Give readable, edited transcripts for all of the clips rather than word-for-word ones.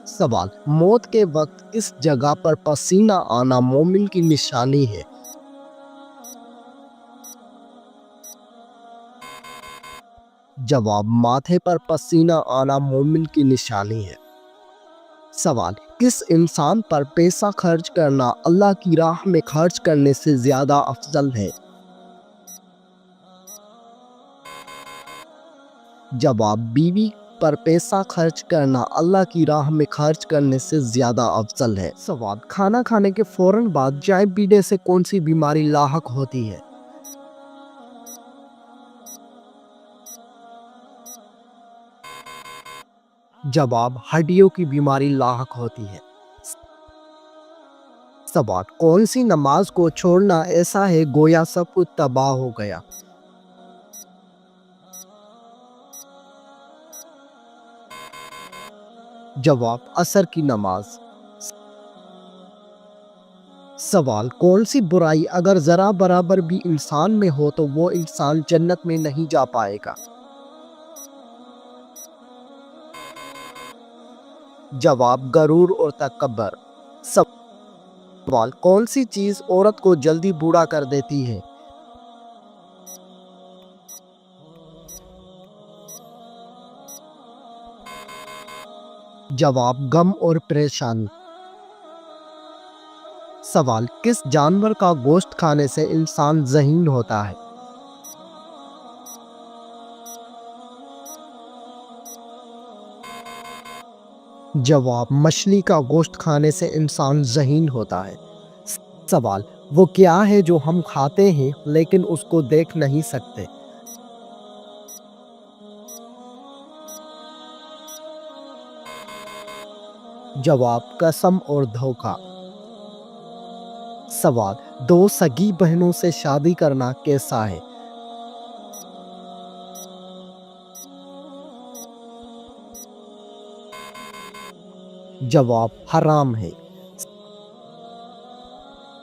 سوال: موت کے وقت کس جگہ پر پسینہ آنا مومن کی نشانی ہے؟ جواب: ماتھے پر پسینہ آنا مومن کی نشانی ہے۔ سوال: کس انسان پر پیسہ خرچ کرنا اللہ کی راہ میں خرچ کرنے سے زیادہ افضل ہے؟ جواب: بیوی پر پیسہ خرچ کرنا اللہ کی راہ میں خرچ کرنے سے زیادہ افضل ہے۔ سوال: کھانا کھانے کے فوراً بعد چائے پینے سے کون سی بیماری لاحق ہوتی ہے؟ جواب: ہڈیوں کی بیماری لاحق ہوتی ہے۔ سوال: کون سی نماز کو چھوڑنا ایسا ہے گویا سب کچھ تباہ ہو گیا؟ جواب: عصر کی نماز۔ سوال: کون سی برائی اگر ذرا برابر بھی انسان میں ہو تو وہ انسان جنت میں نہیں جا پائے گا؟ جواب: غرور اور تکبر۔ سوال: کون سی چیز عورت کو جلدی بوڑھا کر دیتی ہے؟ جواب: غم اور پریشانی۔ سوال: کس جانور کا گوشت کھانے سے انسان ذہین ہوتا ہے؟ جواب: مچھلی کا گوشت کھانے سے انسان ذہین ہوتا ہے۔ سوال: وہ کیا ہے جو ہم کھاتے ہیں لیکن اس کو دیکھ نہیں سکتے؟ جواب: قسم اور دھوکہ۔ سوال: دو سگی بہنوں سے شادی کرنا کیسا ہے؟ جواب: حرام ہے۔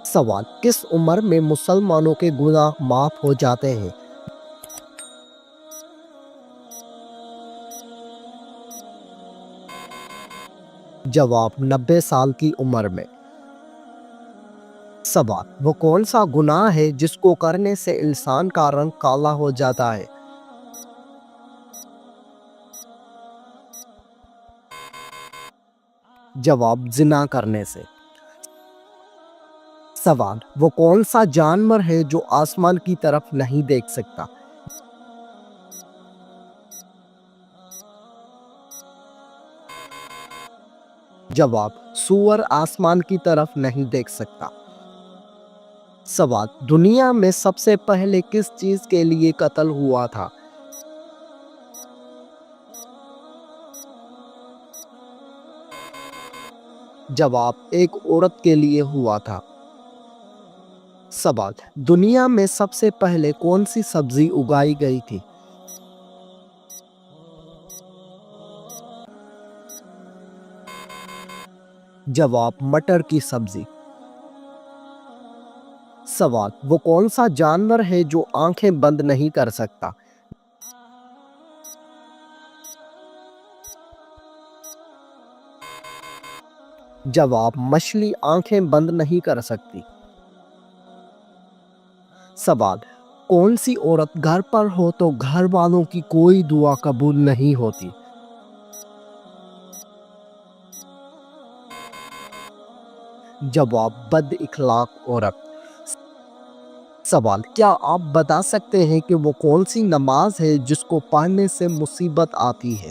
سوال: کس عمر میں مسلمانوں کے گناہ معاف ہو جاتے ہیں؟ جواب: 90 سال کی عمر میں۔ سوال: وہ کون سا گناہ ہے جس کو کرنے سے انسان کا رنگ کالا ہو جاتا ہے؟ جواب: زنا کرنے سے۔ سوال: وہ کون سا جانور ہے جو آسمان کی طرف نہیں دیکھ سکتا؟ جواب: سور آسمان کی طرف نہیں دیکھ سکتا۔ سوال: دنیا میں سب سے پہلے کس چیز کے لیے قتل ہوا تھا؟ جواب: ایک عورت کے لیے ہوا تھا۔ سوال: دنیا میں سب سے پہلے کون سی سبزی اگائی گئی تھی؟ جواب: مٹر کی سبزی۔ سوال: وہ کون سا جانور ہے جو آنکھیں بند نہیں کر سکتا؟ جواب: مچھلی آنکھیں بند نہیں کر سکتی۔ سوال: کون سی عورت گھر پر ہو تو گھر والوں کی کوئی دعا قبول نہیں ہوتی؟ جواب: بد اخلاق عورت۔ سوال: کیا آپ بتا سکتے ہیں کہ وہ کون سی نماز ہے جس کو پڑھنے سے مصیبت آتی ہے؟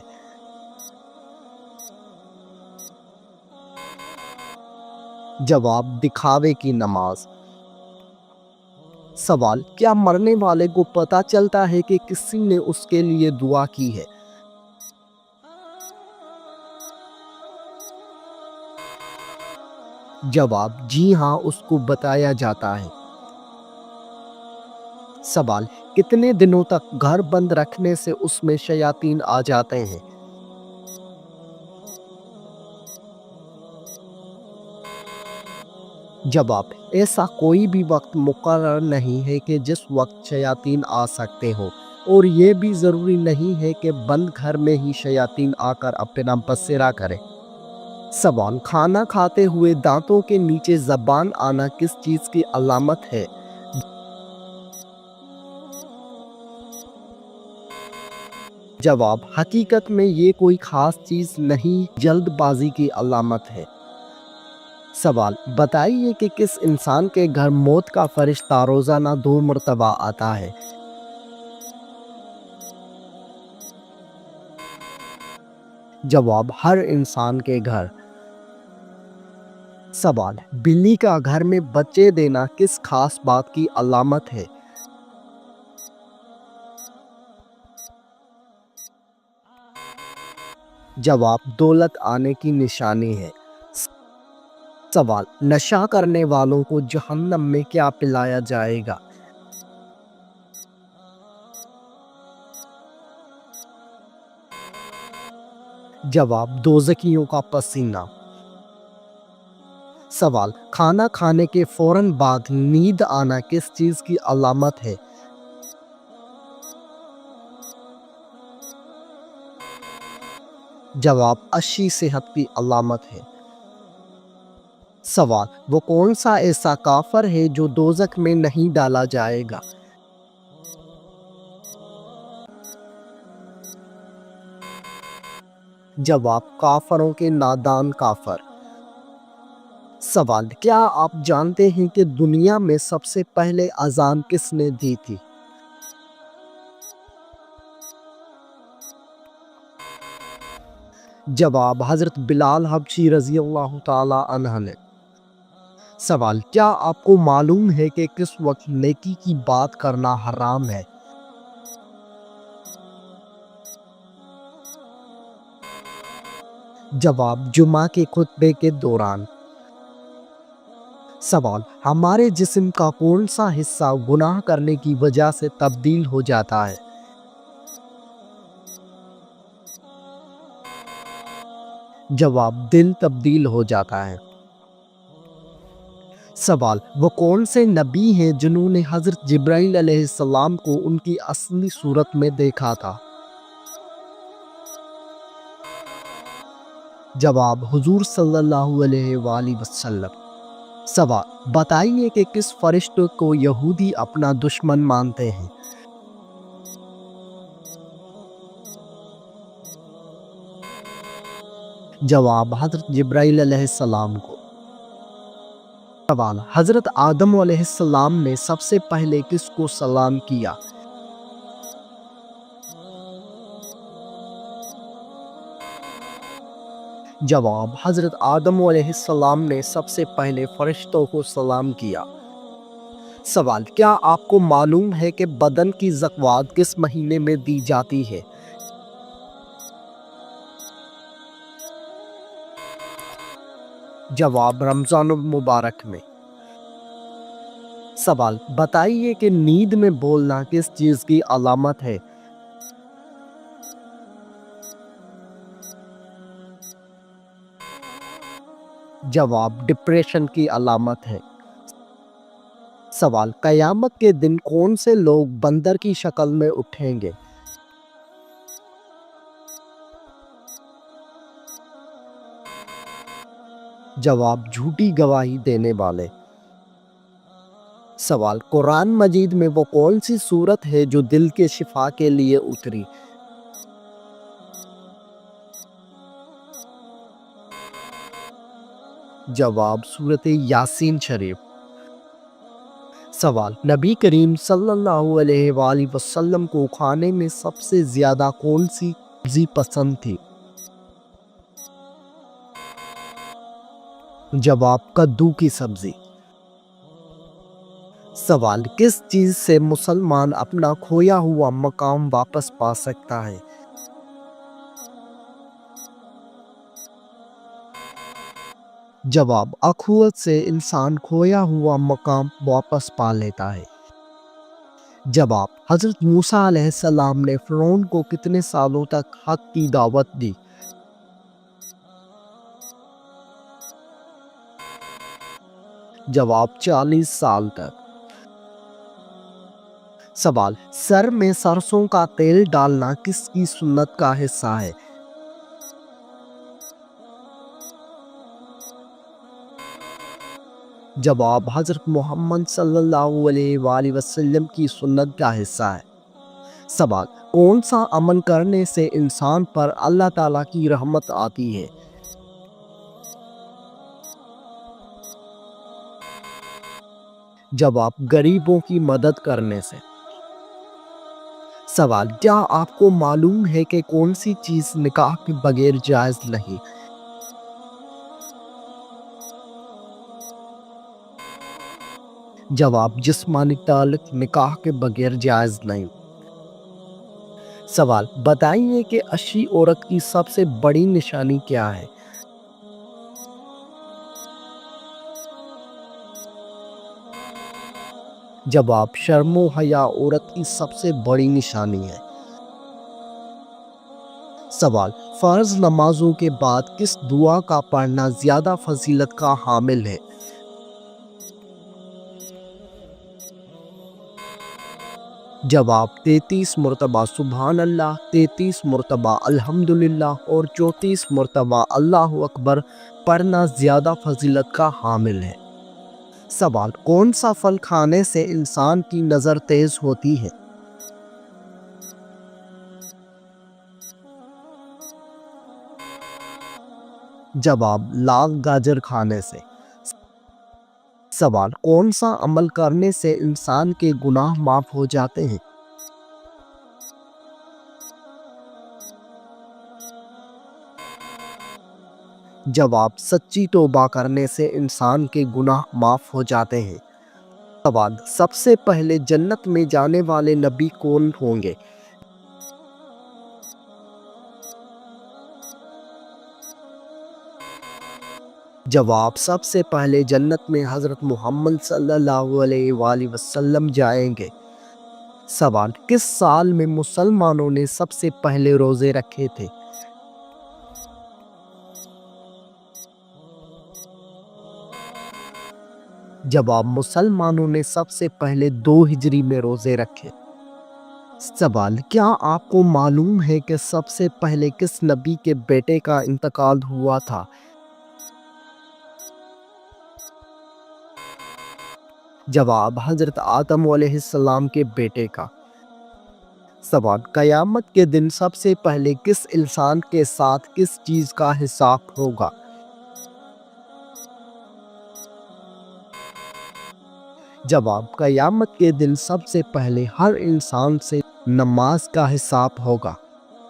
جواب: دکھاوے کی نماز۔ سوال: کیا مرنے والے کو پتہ چلتا ہے کہ کسی نے اس کے لیے دعا کی ہے؟ جواب: جی ہاں، اس کو بتایا جاتا ہے۔ سوال: کتنے دنوں تک گھر بند رکھنے سے اس میں شیاطین آ جاتے ہیں؟ جواب: ایسا کوئی بھی وقت مقرر نہیں ہے کہ جس وقت شیاطین آ سکتے ہوں، اور یہ بھی ضروری نہیں ہے کہ بند گھر میں ہی شیاطین آ کر اپنا بسیرا کریں۔ سوال، کھانا کھاتے ہوئے دانتوں کے نیچے زبان آنا کس چیز کی علامت ہے؟ جواب، حقیقت میں یہ کوئی خاص چیز نہیں، جلد بازی کی علامت ہے۔ سوال، بتائیے کہ کس انسان کے گھر موت کا فرشتہ روزانہ 2 مرتبہ آتا ہے؟ جواب، ہر انسان کے گھر۔ سوال، بلی کا گھر میں بچے دینا کس خاص بات کی علامت ہے؟ جواب، دولت آنے کی نشانی ہے۔ سوال، نشہ کرنے والوں کو جہنم میں کیا پلایا جائے گا؟ جواب، دوزخیوں کا پسینہ۔ سوال، کھانا کھانے کے فوراً بعد نیند آنا کس چیز کی علامت ہے؟ جواب، اچھی صحت کی علامت ہے۔ سوال، وہ کون سا ایسا کافر ہے جو دوزخ میں نہیں ڈالا جائے گا؟ جواب، کافروں کے نادان کافر۔ سوال، کیا آپ جانتے ہیں کہ دنیا میں سب سے پہلے اذان کس نے دی تھی؟ جواب، حضرت بلال حبشی رضی اللہ تعالی عنہ نے۔ سوال، کیا آپ کو معلوم ہے کہ کس وقت نیکی کی بات کرنا حرام ہے؟ جواب، جمعہ کے خطبے کے دوران۔ سوال، ہمارے جسم کا کون سا حصہ گناہ کرنے کی وجہ سے تبدیل ہو جاتا ہے؟ جواب، دل تبدیل ہو جاتا ہے۔ سوال، وہ کون سے نبی ہیں جنہوں نے حضرت جبرائیل علیہ السلام کو ان کی اصلی صورت میں دیکھا تھا؟ جواب، حضور صلی اللہ علیہ وآلہ وسلم۔ سوال، بتائیے کہ کس فرشتے کو یہودی اپنا دشمن مانتے ہیں؟ جواب، حضرت جبرائیل علیہ السلام کو۔ سوال، حضرت آدم علیہ السلام نے سب سے پہلے کس کو سلام کیا؟ جواب، حضرت آدم علیہ السلام نے سب سے پہلے فرشتوں کو سلام کیا۔ سوال، کیا آپ کو معلوم ہے کہ بدن کی زکوٰۃ کس مہینے میں دی جاتی ہے؟ جواب، رمضان المبارک میں۔ سوال، بتائیے کہ نیند میں بولنا کس چیز کی علامت ہے؟ جواب، ڈپریشن کی علامت ہے۔ سوال، قیامت کے دن کون سے لوگ بندر کی شکل میں اٹھیں گے؟ جواب، جھوٹی گواہی دینے والے۔ سوال، قرآن مجید میں وہ کون سی سورت ہے جو دل کے شفا کے لیے اتری؟ جواب، سورت یاسین شریف۔ سوال، نبی کریم صلی اللہ علیہ وآلہ وسلم کو کھانے میں سب سے زیادہ کون سی سبزی پسند تھی؟ جواب، کدو کی سبزی۔ سوال، کس چیز سے مسلمان اپنا کھویا ہوا مقام واپس پا سکتا ہے؟ جواب، اخوت سے انسان کھویا ہوا مقام واپس پا لیتا ہے۔ جواب، حضرت موسیٰ علیہ السلام نے فرعون کو کتنے سالوں تک حق کی دعوت دی؟ جواب، 40 سال تک۔ سوال، سر میں سرسوں کا تیل ڈالنا کس کی سنت کا حصہ ہے؟ جواب حضرت محمد صلی اللہ علیہ وآلہ وسلم کی سنت کا حصہ ہے۔ سوال، کون سا عمل کرنے سے انسان پر اللہ تعالیٰ کی رحمت آتی ہے؟ جواب، غریبوں کی مدد کرنے سے۔ سوال، کیا آپ کو معلوم ہے کہ کون سی چیز نکاح کے بغیر جائز نہیں؟ جواب، جسمانی تعلق نکاح کے بغیر جائز نہیں۔ سوال، بتائیے کہ اچھی عورت کی سب سے بڑی نشانی کیا ہے؟ جواب، شرم و حیا عورت کی سب سے بڑی نشانی ہے۔ سوال، فرض نمازوں کے بعد کس دعا کا پڑھنا زیادہ فضیلت کا حامل ہے؟ جواب، 33 مرتبہ سبحان اللہ، 33 مرتبہ الحمدللہ اور 34 مرتبہ اللہ اکبر پڑھنا زیادہ فضیلت کا حامل ہے۔ سوال، کون سا پھل کھانے سے انسان کی نظر تیز ہوتی ہے؟ جواب، لال گاجر کھانے سے۔ سوال، کون سا عمل کرنے سے انسان کے گناہ معاف ہو جاتے ہیں؟ جواب، سچی توبہ کرنے سے انسان کے گناہ معاف ہو جاتے ہیں۔ سوال، سب سے پہلے جنت میں جانے والے نبی کون ہوں گے؟ جواب، سب سے پہلے جنت میں حضرت محمد صلی اللہ علیہ وآلہ وسلم جائیں گے۔ سوال، کس سال میں مسلمانوں نے سب سے پہلے روزے رکھے تھے؟ جواب، مسلمانوں نے سب سے پہلے 2 ہجری میں روزے رکھے۔ سوال، کیا آپ کو معلوم ہے کہ سب سے پہلے کس نبی کے بیٹے کا انتقال ہوا تھا؟ جواب، حضرت آدم علیہ السلام کے بیٹے کا۔ سوال، قیامت کے دن سب سے پہلے کس انسان کے ساتھ کس چیز کا حساب ہوگا؟ جواب، قیامت کے دن سب سے پہلے ہر انسان سے نماز کا حساب ہوگا۔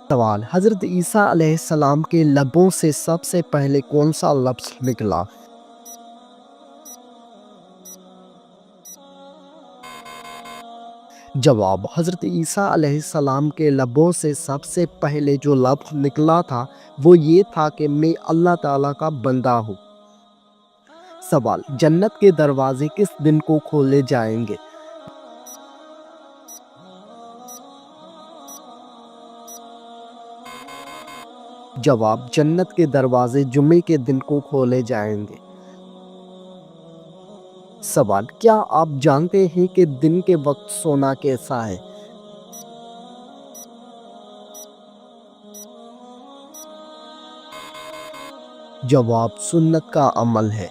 سوال، حضرت عیسیٰ علیہ السلام کے لبوں سے سب سے پہلے کون سا لفظ نکلا؟ جواب، حضرت عیسیٰ علیہ السلام کے لبوں سے سب سے پہلے جو لفظ نکلا تھا وہ یہ تھا کہ میں اللہ تعالیٰ کا بندہ ہوں۔ سوال، جنت کے دروازے کس دن کو کھولے جائیں گے؟ جواب، جنت کے دروازے جمعے کے دن کو کھولے جائیں گے۔ سوال، کیا آپ جانتے ہیں کہ دن کے وقت سونا کیسا ہے؟ جواب، سنت کا عمل ہے۔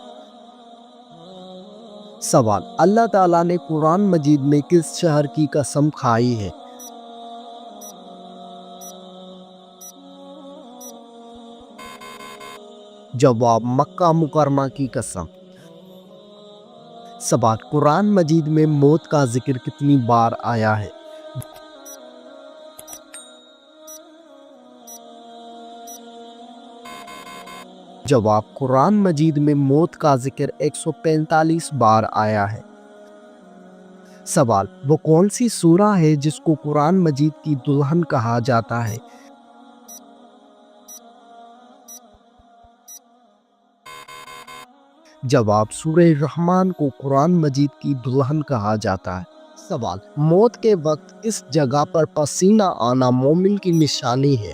سوال، اللہ تعالیٰ نے قرآن مجید میں کس شہر کی قسم کھائی ہے؟ جواب، مکہ مکرمہ کی قسم۔ سوال، قرآن مجید میں موت کا ذکر کتنی بار آیا ہے؟ جواب، قرآن مجید میں موت کا ذکر 145 بار آیا ہے۔ سوال، وہ کون سی سورہ ہے جس کو قرآن مجید کی دلہن کہا جاتا ہے؟ جواب، سورہ رحمان کو قرآن مجید کی دلہن کہا جاتا ہے۔ سوال، موت کے وقت کس جگہ پر پسینہ آنا مومن کی نشانی ہے؟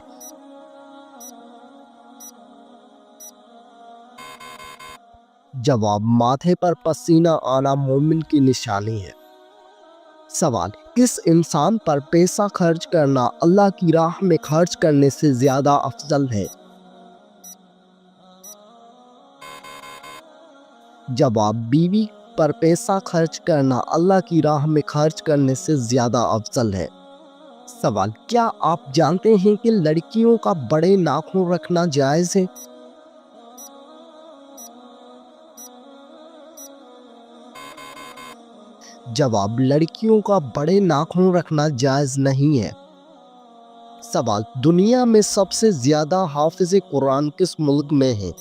جواب، ماتھے پر پسینہ آنا مومن کی نشانی ہے۔ سوال، کس انسان پر پیسہ خرچ کرنا اللہ کی راہ میں خرچ کرنے سے زیادہ افضل ہے؟ جواب بیوی پر پیسہ خرچ کرنا اللہ کی راہ میں خرچ کرنے سے زیادہ افضل ہے۔ سوال، کیا آپ جانتے ہیں کہ لڑکیوں کا بڑے ناخن رکھنا جائز ہے؟ جواب، لڑکیوں کا بڑے ناخن رکھنا جائز نہیں ہے۔ سوال، دنیا میں سب سے زیادہ حافظ قرآن کس ملک میں ہیں؟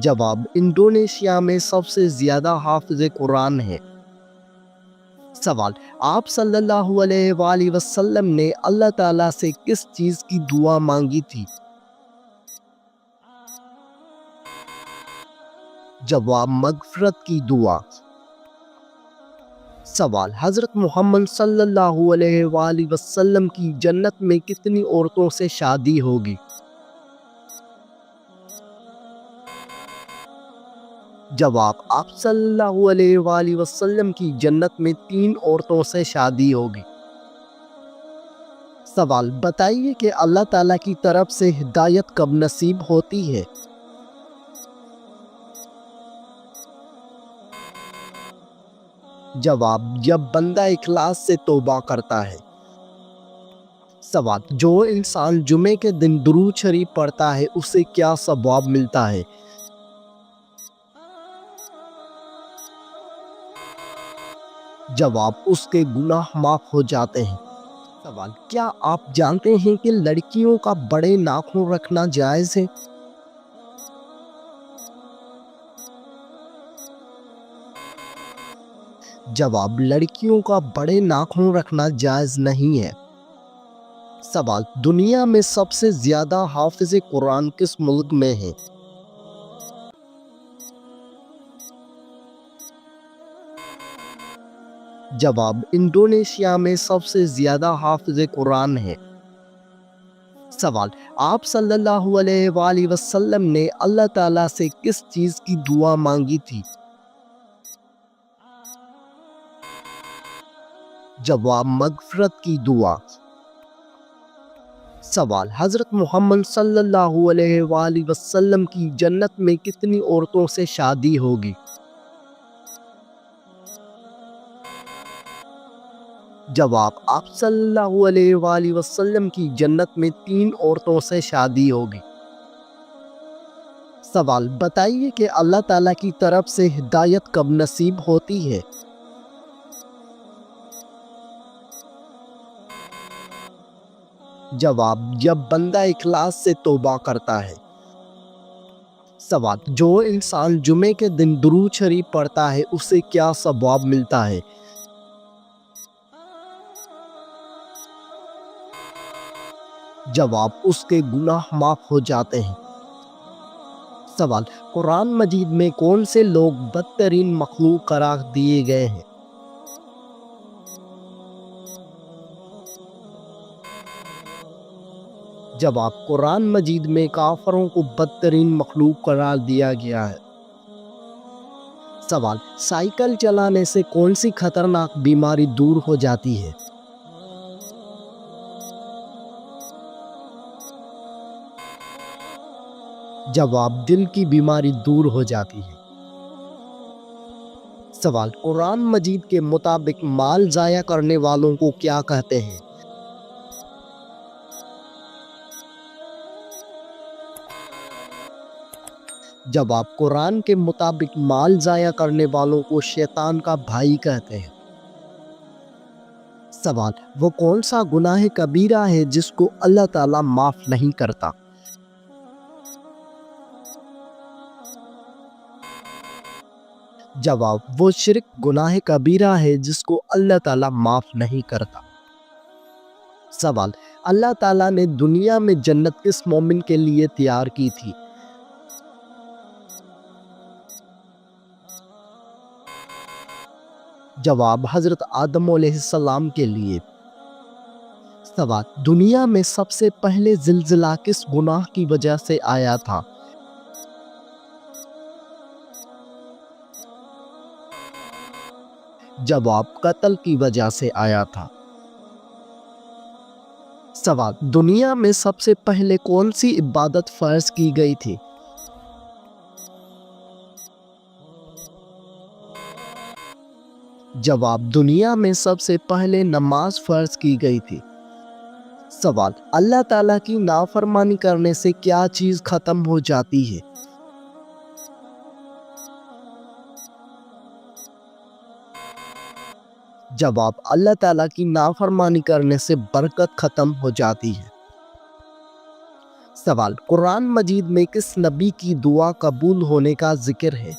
جواب، انڈونیشیا میں سب سے زیادہ حافظ قرآن ہیں۔ سوال، آپ صلی اللہ علیہ وآلہ وسلم نے اللہ تعالیٰ سے کس چیز کی دعا مانگی تھی؟ جواب، مغفرت کی دعا۔ سوال، حضرت محمد صلی اللہ علیہ وآلہ وسلم کی جنت میں کتنی عورتوں سے شادی ہوگی؟ جواب، آپ صلی اللہ علیہ وآلہ وسلم کی جنت میں 3 عورتوں سے شادی ہوگی۔ سوال، بتائیے کہ اللہ تعالیٰ کی طرف سے ہدایت کب نصیب ہوتی ہے؟ جواب، جب بندہ اخلاص سے توبہ کرتا ہے۔ سوال، جو انسان جمعے کے دن درود شریف پڑھتا ہے اسے کیا ثواب ملتا ہے؟ جواب، اس کے گناہ معاف ہو جاتے ہیں۔ سوال، کیا آپ جانتے ہیں کہ لڑکیوں کا بڑے ناخن رکھنا جائز ہے؟ جواب، لڑکیوں کا بڑے ناخن رکھنا جائز نہیں ہے۔ سوال، دنیا میں سب سے زیادہ حافظ قرآن کس ملک میں ہیں؟ جواب، انڈونیشیا میں سب سے زیادہ حافظ قرآن ہیں۔ سوال، آپ صلی اللہ علیہ وآلہ وسلم نے اللہ تعالیٰ سے کس چیز کی دعا مانگی تھی؟ جواب، مغفرت کی دعا۔ سوال، حضرت محمد صلی اللہ علیہ وآلہ وسلم کی جنت میں کتنی عورتوں سے شادی ہوگی؟ جواب، آپ صلی اللہ علیہ وآلہ وسلم کی جنت میں 3 عورتوں سے شادی ہوگی۔ سوال، بتائیے کہ اللہ تعالیٰ کی طرف سے ہدایت کب نصیب ہوتی ہے؟ جواب، جب بندہ اخلاص سے توبہ کرتا ہے۔ سوال، جو انسان جمعے کے دن درود شریف پڑھتا ہے اسے کیا ثواب ملتا ہے؟ جواب، اس کے گناہ معاف ہو جاتے ہیں۔ سوال، قرآن مجید میں کون سے لوگ بدترین مخلوق قرار دیے گئے ہیں؟ جواب، قرآن مجید میں کافروں کو بدترین مخلوق قرار دیا گیا ہے۔ سوال، سائیکل چلانے سے کون سی خطرناک بیماری دور ہو جاتی ہے؟ جواب، دل کی بیماری دور ہو جاتی ہے۔ سوال، قرآن مجید کے مطابق مال ضائع کرنے والوں کو کیا کہتے ہیں؟ جواب، قرآن کے مطابق مال ضائع کرنے والوں کو شیطان کا بھائی کہتے ہیں۔ سوال، وہ کون سا گناہ کبیرہ ہے جس کو اللہ تعالیٰ معاف نہیں کرتا؟ جواب، وہ شرک گناہ کبیرہ ہے جس کو اللہ تعالیٰ معاف نہیں کرتا۔ سوال، اللہ تعالیٰ نے دنیا میں جنت کس مومن کے لیے تیار کی تھی؟ جواب، حضرت آدم علیہ السلام کے لیے۔ سوال، دنیا میں سب سے پہلے زلزلہ کس گناہ کی وجہ سے آیا تھا؟ جواب، قتل کی وجہ سے آیا تھا۔ سوال، دنیا میں سب سے پہلے کون سی عبادت فرض کی گئی تھی؟ جواب، دنیا میں سب سے پہلے نماز فرض کی گئی تھی۔ سوال، اللہ تعالیٰ کی نافرمانی کرنے سے کیا چیز ختم ہو جاتی ہے؟ جواب، اللہ تعالیٰ کی نافرمانی کرنے سے برکت ختم ہو جاتی ہے۔ سوال، قرآن مجید میں کس نبی کی دعا قبول ہونے کا ذکر ہے؟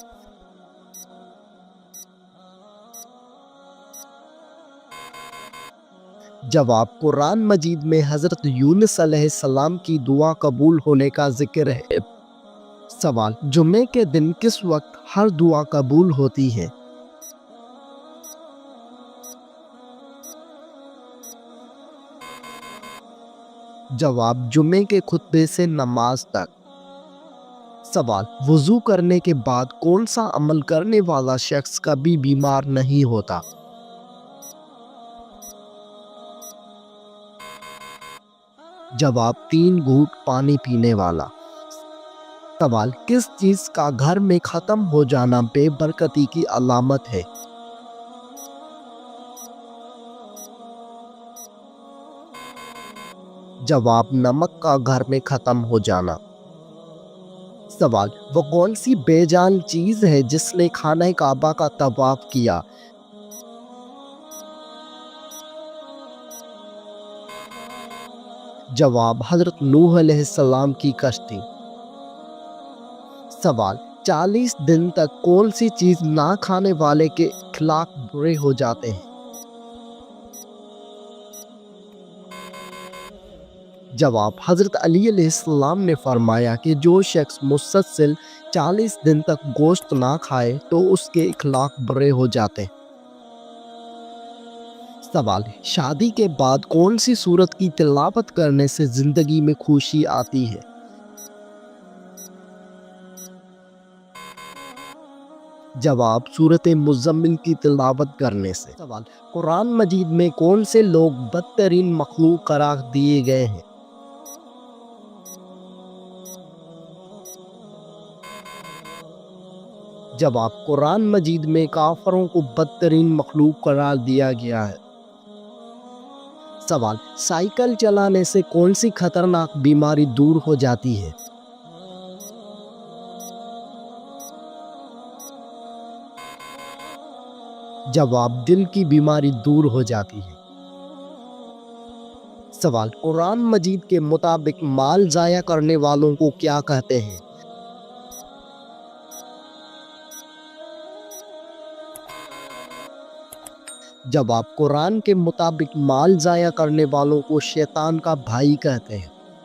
جواب، قرآن مجید میں حضرت یونس علیہ السلام کی دعا قبول ہونے کا ذکر ہے۔ سوال، جمعے کے دن کس وقت ہر دعا قبول ہوتی ہے؟ جواب، جمعے کے خطبے سے نماز تک۔ سوال، وضو کرنے کے بعد کون سا عمل کرنے والا شخص کبھی بیمار نہیں ہوتا؟ جواب، 3 گھونٹ پانی پینے والا۔ سوال، کس چیز کا گھر میں ختم ہو جانا بے برکتی کی علامت ہے؟ جواب، نمک کا گھر میں ختم ہو جانا۔ سوال، وہ کون سی بے جان چیز ہے جس نے خانہ کعبہ کا طواف کیا؟ جواب، حضرت نوح علیہ السلام کی کشتی۔ سوال، 40 دن تک کون سی چیز نہ کھانے والے کے اخلاق برے ہو جاتے ہیں؟ جواب، حضرت علی علیہ السلام نے فرمایا کہ جو شخص مسلسل 40 دن تک گوشت نہ کھائے تو اس کے اخلاق برے ہو جاتے ہیں۔ سوال، شادی کے بعد کون سی سورت کی تلاوت کرنے سے زندگی میں خوشی آتی ہے؟ جواب، سورت مزمل کی تلاوت کرنے سے۔ سوال، قرآن مجید میں کون سے لوگ بدترین مخلوق قرار دیے گئے ہیں؟ جواب، قرآن مجید میں کافروں کو بدترین مخلوق قرار دیا گیا ہے۔ سوال، سائیکل چلانے سے کون سی خطرناک بیماری دور ہو جاتی ہے؟ جواب، دل کی بیماری دور ہو جاتی ہے۔ سوال، قرآن مجید کے مطابق مال ضائع کرنے والوں کو کیا کہتے ہیں؟ جواب، قرآن کے مطابق مال ضائع کرنے والوں کو شیطان کا بھائی کہتے ہیں۔